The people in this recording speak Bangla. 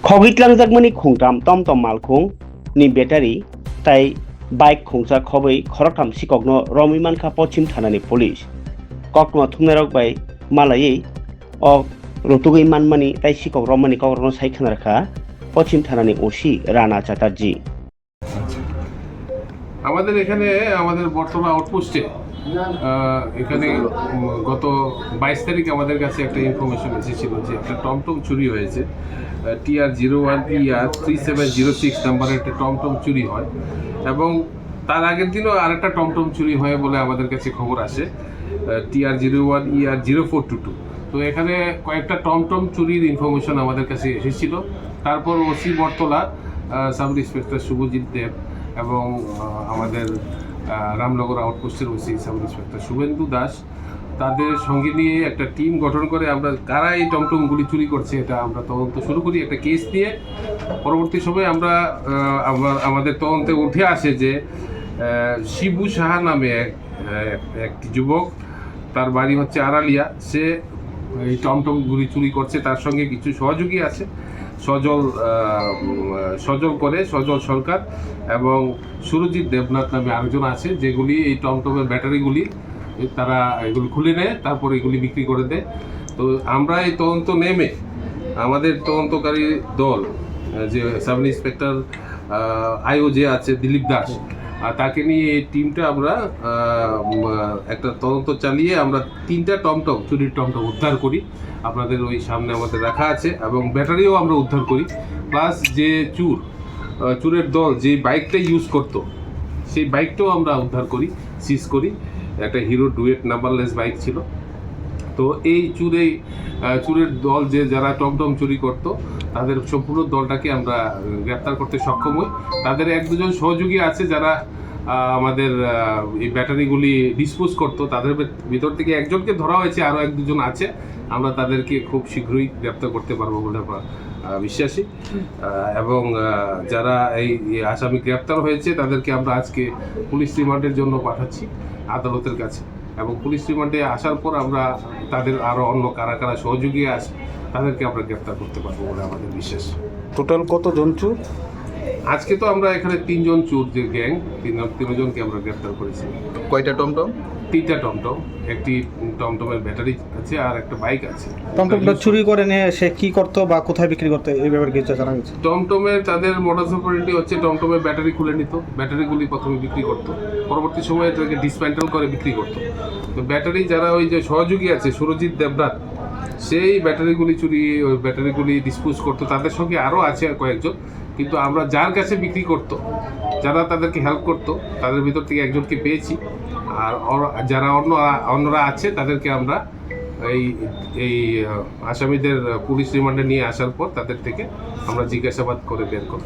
khogitlangjak khungtam tomtom malkhung ni battery tai bike khungsa khobai khorotam sikokno romi mankha pochim thanani police kokno thungnarok bai malai ok rotugui manmani tai sikok romani kokrono saikhana rakha পশ্চিম থানানি ওসি রানা চ্যাটার্জি। আমাদের এখানে আমাদের বর্তমান আউটপোস্টে এখানে গত 22 তারিখ আমাদের কাছে একটা ইনফরমেশন এসেছিল যে একটা টমটম চুরি হয়েছে। TR01ER 3706 নাম্বারের একটা টমটম চুরি হয় এবং তার আগের দিনও আরেকটা টমটম চুরি হয় বলে আমাদের কাছে খবর আসে, TR01ER 0422। তো এখানে কয়েকটা টমটম চুরির ইনফরমেশন আমাদের কাছে এসেছিল। তারপর OC Battala sub inspector Subhajit Deb এবং আমাদের রামনগর আউটপোস্টের OC sub inspector Subhendu Das তাদের সঙ্গে নিয়ে একটা টিম গঠন করে আমরা কারা এই টমটমগুলি চুরি করছে এটা আমরা তদন্ত শুরু করি একটা কেস দিয়ে। পরবর্তী সময়ে আমরা আমাদের তদন্তে উঠে আসে যে শিবু সাহা নামে একটি যুবক, তার বাড়ি হচ্ছে আড়ালিয়া, সে এই টমটমগুলি চুরি করছে। তার সঙ্গে কিছু সহযোগী আছে, সজল সরকার এবং সুরজিৎ দেবনাথ নামে আরেকজন আছে, যেগুলি এই টমটমের ব্যাটারিগুলি তারা এগুলি খুলে নেয়, তারপর এগুলি বিক্রি করে দেয়। তো আমরা এই তদন্ত নেমে আমাদের তদন্তকারী দল যে সাব ইন্সপেক্টর আইও যে আছে দিলীপ দাস, তাকে নিয়ে এই টিমটা আমরা একটা তদন্ত চালিয়ে আমরা 3টা টমটম চুরির টমটম উদ্ধার করি। আপনাদের ওই সামনে আমাদের রাখা আছে এবং ব্যাটারিও আমরা উদ্ধার করি। প্লাস যে চুরের দল যে বাইকটা ইউজ করতো সেই বাইকটাও আমরা উদ্ধার করি, সিজ করি। একটা হিরো ডুয়েট নাম্বারলেস বাইক ছিল। তো এই চুরের দল যারা টমটম চুরি করতো তাদের সম্পূর্ণ দলটাকে আমরা গ্রেপ্তার করতে সক্ষম হই। তাদের 1-2জন সহযোগী আছে যারা আমাদের এই ব্যাটারিগুলি ডিসপোজ করতো, তাদের ভিতর থেকে একজনকে ধরা হয়েছে, আরও 1-2জন আছে। আমরা তাদেরকে খুব শীঘ্রই গ্রেপ্তার করতে পারবো বলে আমরা বিশ্বাসী। এবং যারা এই আসামি গ্রেপ্তার হয়েছে তাদেরকে আমরা আজকে পুলিশ রিমান্ডের জন্য পাঠাচ্ছি আদালতের কাছে, এবং পুলিশ রিমান্ডে আসার পর আমরা তাদের আরও অন্য কারা কারা সহযোগী আছে তাদেরকে আমরা গ্রেপ্তার করতে পারবো বলে আমাদের বিশ্বাস। টোটাল কতজন চোর? আজকে তো আমরা এখানে 3জন চোর যে গ্যাং, 3জনকে আমরা গ্রেপ্তার করেছি। কয়টা টমটম? 3টা টমটম, একটি টমটমের ব্যাটারি আছে আর একটা বাইক আছে। টমটমটা চুরি করে নিয়ে সে কি করতো বা কোথায় বিক্রি করতো এই ব্যাপারে কিছু জানা গেছে? টমটমের তাদের মোডাস অপারেন্ডি হচ্ছে টমটমের ব্যাটারি খুলে নিত, ব্যাটারিগুলি প্রথমে বিক্রি করতো, পরবর্তী সময়ে এটাকে ডিসম্যান্টেল করে বিক্রি করতো। তো ব্যাটারি যারা ওই যে সহযোগী আছে সুরজিৎ দেবনাথ, সেই ব্যাটারিগুলি ডিসপোজ করতো। তাদের সঙ্গে আরও আছে কয়েকজন, কিন্তু আমরা যার কাছে বিক্রি করতো, যারা তাদেরকে হেল্প করতো, তাদের ভিতর থেকে একজনকে পেয়েছি। আর যারা অন্যরা আছে তাদেরকে আমরা এই আসামিদের পুলিশ রিমান্ডে নিয়ে আসার পর তাদের থেকে আমরা জিজ্ঞাসাবাদ করে বের করব।